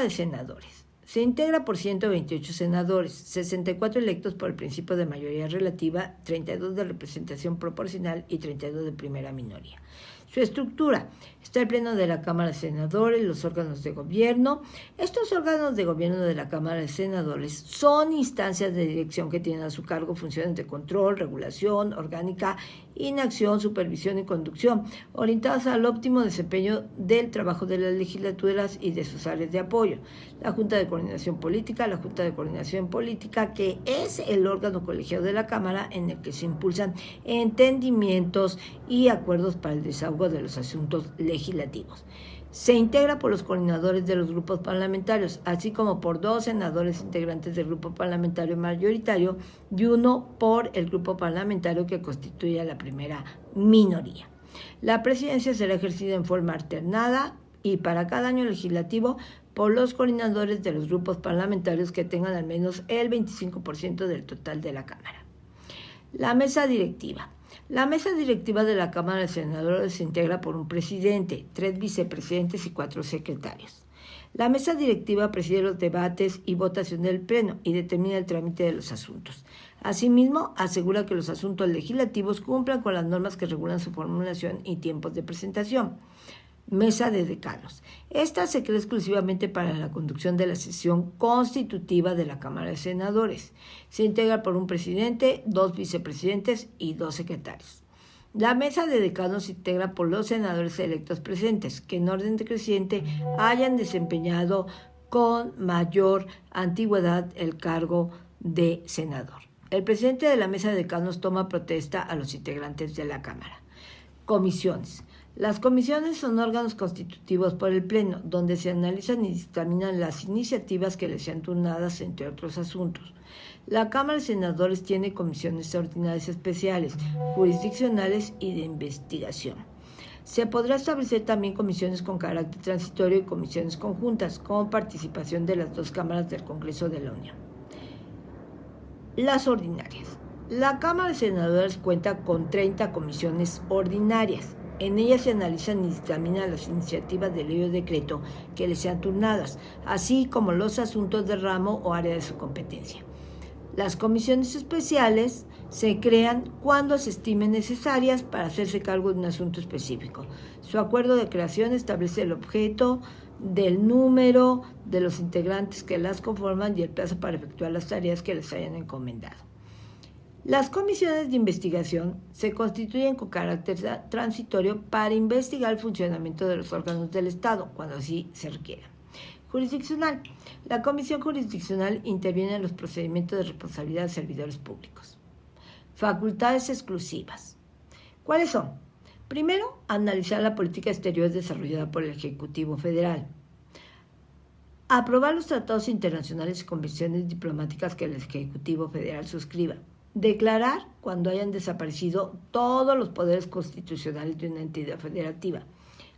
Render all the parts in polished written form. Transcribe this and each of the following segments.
de Senadores. Se integra por 128 senadores, 64 electos por el principio de mayoría relativa, 32 de representación proporcional y 32 de primera minoría. Su estructura: está el Pleno de la Cámara de Senadores, los órganos de gobierno. Estos órganos de gobierno de la Cámara de Senadores son instancias de dirección que tienen a su cargo funciones de control, regulación, orgánica, inacción, supervisión y conducción, orientadas al óptimo desempeño del trabajo de las legislaturas y de sus áreas de apoyo. La Junta de Coordinación Política, que es el órgano colegiado de la Cámara en el que se impulsan entendimientos y acuerdos para el desahogo de los asuntos legislativos. Se integra por los coordinadores de los grupos parlamentarios, así como por 2 senadores integrantes del grupo parlamentario mayoritario y 1 por el grupo parlamentario que constituye la primera minoría. La presidencia será ejercida en forma alternada y para cada año legislativo por los coordinadores de los grupos parlamentarios que tengan al menos el 25% del total de la Cámara. La mesa directiva. La mesa directiva de la Cámara de Senadores se integra por un presidente, 3 vicepresidentes y 4 secretarios. La mesa directiva preside los debates y votación del Pleno y determina el trámite de los asuntos. Asimismo, asegura que los asuntos legislativos cumplan con las normas que regulan su formulación y tiempos de presentación. Mesa de decanos. Esta se crea exclusivamente para la conducción de la sesión constitutiva de la Cámara de Senadores. Se integra por un presidente, 2 vicepresidentes y 2 secretarios. La mesa de decanos se integra por los senadores electos presentes, que en orden decreciente hayan desempeñado con mayor antigüedad el cargo de senador. El presidente de la mesa de decanos toma protesta a los integrantes de la Cámara. Comisiones. Las comisiones son órganos constitutivos por el Pleno, donde se analizan y dictaminan las iniciativas que les sean turnadas, entre otros asuntos. La Cámara de Senadores tiene comisiones ordinarias especiales, jurisdiccionales y de investigación. Se podrá establecer también comisiones con carácter transitorio y comisiones conjuntas, con participación de las 2 cámaras del Congreso de la Unión. Las ordinarias. La Cámara de Senadores cuenta con 30 comisiones ordinarias. En ellas se analizan y dictaminan las iniciativas de ley o decreto que les sean turnadas, así como los asuntos de ramo o área de su competencia. Las comisiones especiales se crean cuando se estimen necesarias para hacerse cargo de un asunto específico. Su acuerdo de creación establece el objeto, del número de los integrantes que las conforman y el plazo para efectuar las tareas que les hayan encomendado. Las comisiones de investigación se constituyen con carácter transitorio para investigar el funcionamiento de los órganos del Estado, cuando así se requiera. Jurisdiccional. La comisión jurisdiccional interviene en los procedimientos de responsabilidad de servidores públicos. Facultades exclusivas. ¿Cuáles son? Primero, analizar la política exterior desarrollada por el Ejecutivo Federal. Aprobar los tratados internacionales y convenciones diplomáticas que el Ejecutivo Federal suscriba. Declarar cuando hayan desaparecido todos los poderes constitucionales de una entidad federativa.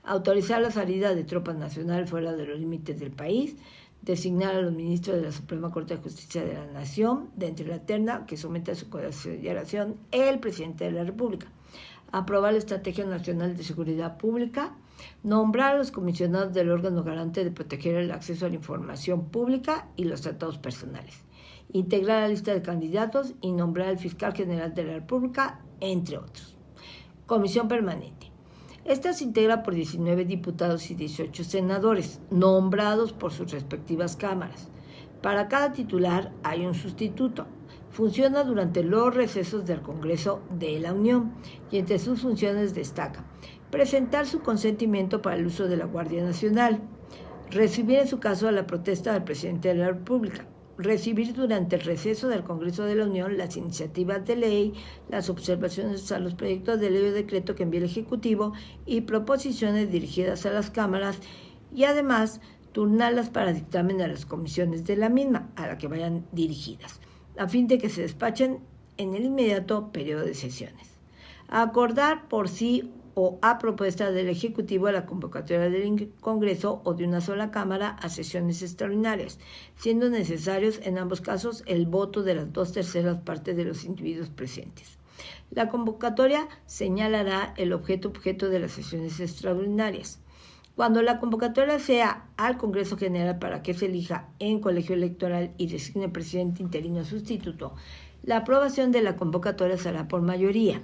Autorizar la salida de tropas nacionales fuera de los límites del país. Designar a los ministros de la Suprema Corte de Justicia de la Nación, de entre la terna que somete a su consideración el presidente de la República. Aprobar la Estrategia Nacional de Seguridad Pública. Nombrar a los comisionados del órgano garante de proteger el acceso a la información pública y los tratados personales. Integrar la lista de candidatos y nombrar al fiscal general de la República, entre otros. Comisión permanente. Esta se integra por 19 diputados y 18 senadores, nombrados por sus respectivas cámaras. Para cada titular hay un sustituto. Funciona durante los recesos del Congreso de la Unión y entre sus funciones destaca: presentar su consentimiento para el uso de la Guardia Nacional, recibir en su caso a la protesta del presidente de la República, recibir durante el receso del Congreso de la Unión las iniciativas de ley, las observaciones a los proyectos de ley o decreto que envíe el Ejecutivo y proposiciones dirigidas a las cámaras y además turnarlas para dictamen a las comisiones de la misma, a la que vayan dirigidas, a fin de que se despachen en el inmediato periodo de sesiones. Acordar por sí o a propuesta del Ejecutivo la convocatoria del Congreso o de una sola Cámara a sesiones extraordinarias, siendo necesarios en ambos casos el voto de las 2/3 partes de los individuos presentes. La convocatoria señalará el objeto de las sesiones extraordinarias. Cuando la convocatoria sea al Congreso General para que se elija en colegio electoral y designe presidente interino sustituto, la aprobación de la convocatoria será por mayoría.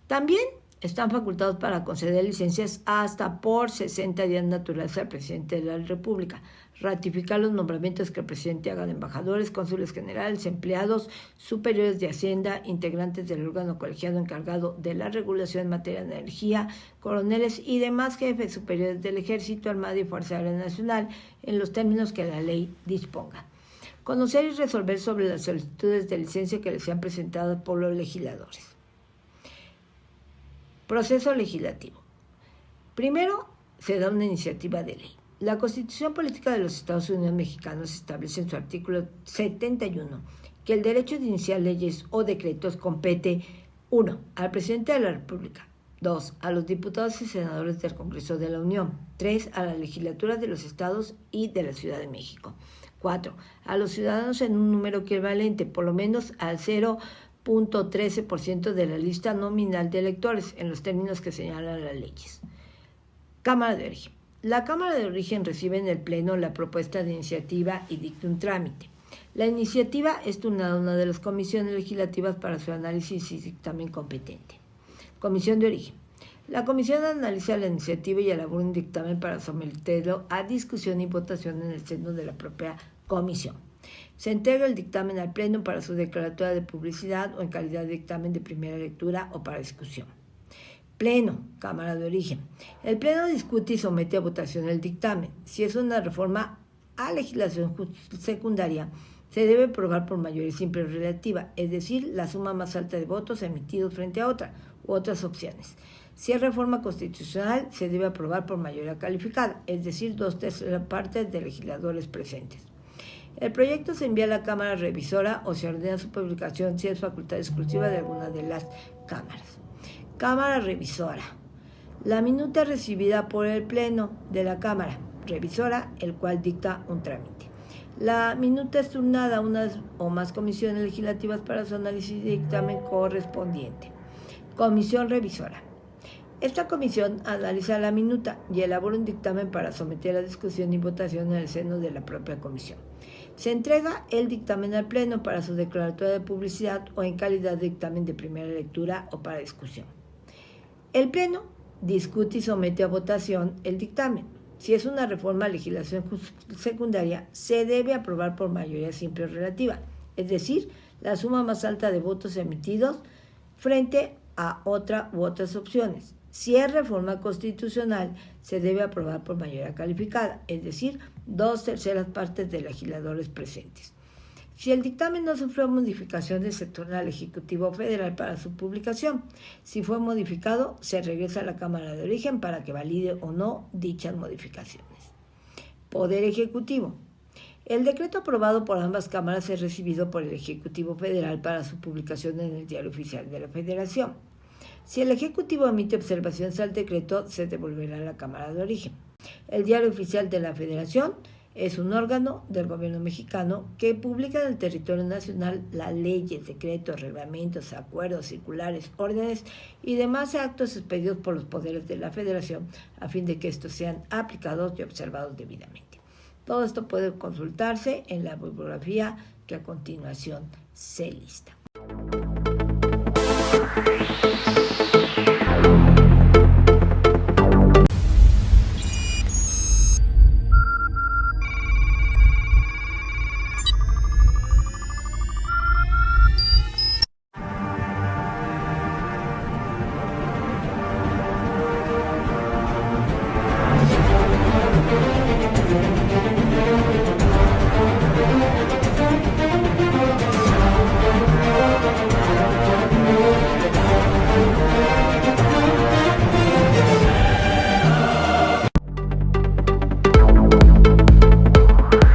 También están facultados para conceder licencias hasta por 60 días naturales al presidente de la República, ratificar los nombramientos que el presidente haga de embajadores, cónsules generales, empleados superiores de Hacienda, integrantes del órgano colegiado encargado de la regulación en materia de energía, coroneles y demás jefes superiores del Ejército, Armada y Fuerza Aérea Nacional en los términos que la ley disponga. Conocer y resolver sobre las solicitudes de licencia que les sean presentadas por los legisladores. Proceso legislativo. Primero, se da una iniciativa de ley. La Constitución Política de los Estados Unidos Mexicanos establece en su artículo 71 que el derecho de iniciar leyes o decretos compete 1. Al presidente de la República, 2. A los diputados y senadores del Congreso de la Unión, 3. A las legislaturas de los estados y de la Ciudad de México, 4. A los ciudadanos en un número equivalente, por lo menos al 0.13% de la lista nominal de electores, en los términos que señalan las leyes. Cámara de Origen. La Cámara de Origen recibe en el Pleno la propuesta de iniciativa y dicta un trámite. La iniciativa es turnada a una de las comisiones legislativas para su análisis y dictamen competente. Comisión de Origen. La comisión analiza la iniciativa y elabora un dictamen para someterlo a discusión y votación en el seno de la propia comisión. Se entrega el dictamen al Pleno para su declaratoria de publicidad o en calidad de dictamen de primera lectura o para discusión. Pleno, Cámara de Origen. El Pleno discute y somete a votación el dictamen. Si es una reforma a legislación secundaria, se debe aprobar por mayoría simple o relativa, es decir, la suma más alta de votos emitidos frente a otra u otras opciones. Si es reforma constitucional, se debe aprobar por mayoría calificada, es decir, 2/3 partes de legisladores presentes. El proyecto se envía a la Cámara Revisora o se ordena su publicación si es facultad exclusiva de alguna de las cámaras. Cámara Revisora. La minuta recibida por el Pleno de la Cámara Revisora, el cual dicta un trámite. La minuta es turnada a una o más comisiones legislativas para su análisis y dictamen correspondiente. Comisión Revisora. Esta comisión analiza la minuta y elabora un dictamen para someter a discusión y votación en el seno de la propia comisión. Se entrega el dictamen al Pleno para su declaratoria de publicidad o en calidad de dictamen de primera lectura o para discusión. El Pleno discute y somete a votación el dictamen. Si es una reforma a legislación secundaria, se debe aprobar por mayoría simple o relativa, es decir, la suma más alta de votos emitidos frente a otra u otras opciones. Si es reforma constitucional, se debe aprobar por mayoría calificada, es decir, 2/3 partes de legisladores presentes. Si el dictamen no sufrió modificaciones, se torna al Ejecutivo Federal para su publicación. Si fue modificado, se regresa a la Cámara de Origen para que valide o no dichas modificaciones. Poder Ejecutivo. El decreto aprobado por ambas cámaras es recibido por el Ejecutivo Federal para su publicación en el Diario Oficial de la Federación. Si el Ejecutivo emite observaciones al decreto, se devolverá a la Cámara de Origen. El Diario Oficial de la Federación es un órgano del gobierno mexicano que publica en el territorio nacional las leyes, decretos, reglamentos, acuerdos, circulares, órdenes y demás actos expedidos por los poderes de la Federación a fin de que estos sean aplicados y observados debidamente. Todo esto puede consultarse en la bibliografía que a continuación se lista.